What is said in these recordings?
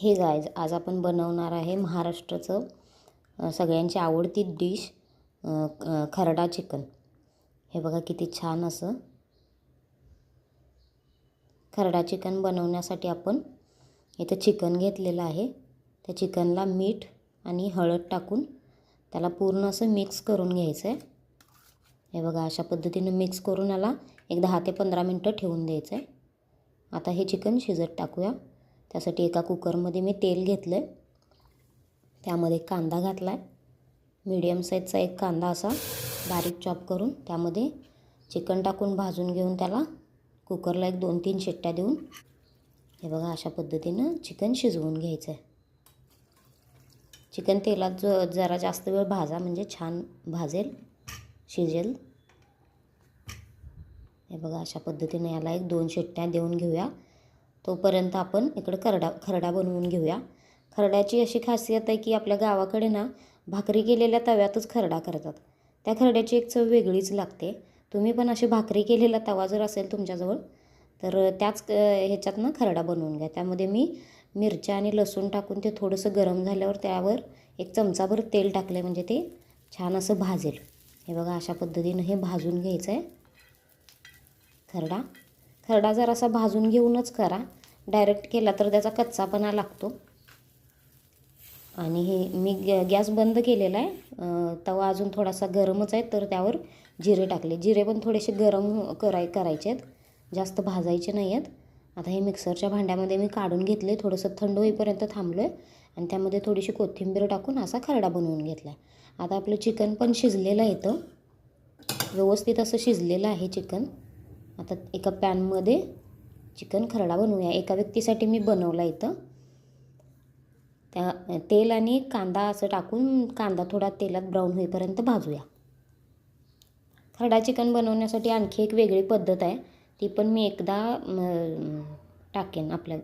हे गाईज आज आपण बनवणार आहे महाराष्ट्राचं सगळ्यांची आवडती डिश खरडा चिकन। हे बघा किती छान असं खरडा चिकन बनवण्यासाठी आपण इथे चिकन घेतलेलं आहे। त्या चिकनला मीठ आणि हळद टाकून त्याला पूर्ण असं मिक्स करून घ्यायचं आहे। हे बघा अशा पद्धतीने मिक्स करून याला एक 10 ते 15 मिनिटं ठेवून द्यायचं आहे। आता हे चिकन शिजत टाकूया। त्यासाठी एका कुकरमध्ये मी तेल घेतलं आहे, त्यामध्ये कांदा घातला आहे। मीडियम साईजचा एक कांदा असा बारीक चॉप करून त्यामध्ये चिकन टाकून भाजून घेऊन त्याला कुकरला एक 2-3 शिट्ट्या देऊन हे बघा अशा पद्धतीनं चिकन शिजवून घ्यायचं आहे। चिकन तेलात जरा जास्त वेळ भाजा म्हणजे छान भाजेल, शिजेल। हे बघा अशा पद्धतीने याला एक 2 शिट्ट्या देऊन घेऊया। तोपर्यंत आपण इकडे खरडा बनवून घेऊया। खरड्याची अशी खासियत आहे की आपल्या गावाकडे ना भाकरी केलेल्या तव्यातच खरडा करतात। त्या खरड्याची एक चव वेगळीच लागते। तुम्ही पण अशी भाकरी केलेला तवा जर असेल तुमच्याजवळ तर त्याच ह्याच्यातनं खरडा बनवून घ्या। त्यामध्ये मी मिरच्या आणि लसूण टाकून ते थोडंसं गरम झाल्यावर त्यावर एक चमचाभर तेल टाकले म्हणजे ते छान असं भाजेल। हे बघा अशा पद्धतीनं हे भाजून घ्यायचं आहे खरडा जरासा भाजून घेऊनच करा। डायरेक्ट केला तर त्याचा कच्चापणा लागतो। आणि हे मी गॅस बंद केलेला आहे। तवा अजून थोडासा गरमच आहे तर त्यावर जिरे टाकले। जिरे पण थोडेसे गरम करायचे आहेत, जास्त भाजायचे नाही आहेत। आता हे मिक्सरच्या भांड्यामध्ये मी काढून घेतले, थोडंसं थंड होईपर्यंत थांबलो आहे आणि त्यामध्ये थोडीशी कोथिंबीर टाकून असा खरडा बनवून घेतला आहे। आता आपलं चिकन पण शिजलेलं आहे, इथं व्यवस्थित असं शिजलेलं आहे चिकन। आता एका पॅनमध्ये चिकन खरडा बनवूया। एका व्यक्तीसाठी मी बनवला इथं। त्या तेल आणि कांदा असं टाकून कांदा थोडा तेलात ब्राऊन होईपर्यंत भाजूया। खरडा चिकन बनवण्यासाठी आणखी एक वेगळी पद्धत आहे, ती पण मी एकदा टाकेन आपल्या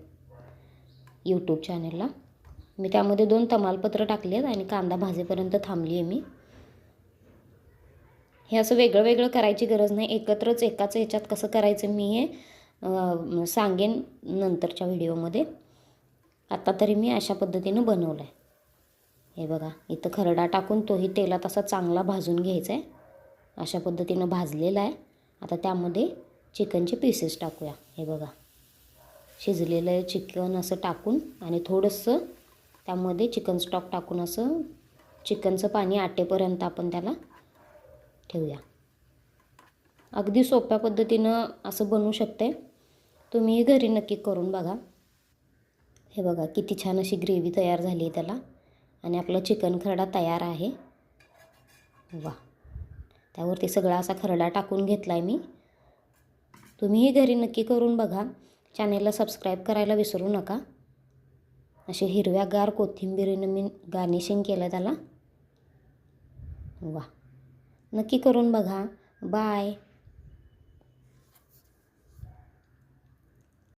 यूट्यूब चॅनलला। मी त्यामध्ये 2 तमालपत्र टाकलेत आणि कांदा भाजेपर्यंत थांबली आहे मी। हे असं वेगळं वेगळं करायची गरज नाही, एकत्रच एकाच ह्याच्यात कसं करायचं मी हे सांगेन नंतरच्या व्हिडिओमध्ये। आता तरी मी अशा पद्धतीनं बनवलं आहे। हे बघा इथं खरडा टाकून तोही तेलात असा चांगला भाजून घ्यायचा आहे। अशा पद्धतीनं भाजलेला आहे। आता त्यामध्ये चिकनचे पीसेस टाकूया। हे बघा शिजलेलं चिकन असं टाकून आणि थोडंसं त्यामध्ये चिकन स्टॉक टाकून असं चिकनचं पाणी आटेपर्यंत आपण त्याला ठेवूया। अगदी सोप्या पद्धतीनं असं बनवू शकते, तुम्ही घरी नक्की करून बघा। हे बघा किती छान अशी ग्रेव्ही तयार झाली आहे त्याला आणि आपला चिकन खरडा तयार आहे। वा, त्यावरती सगळा असा खरडा टाकून घेतला आहे मी। तुम्हीही घरी नक्की करून बघा। चॅनेलला सबस्क्राईब करायला विसरू नका। असे हिरव्यागार कोथिंबीरीनं मी गार्निशिंग केलं त्याला। वा, नक्की करून बघा। बाय।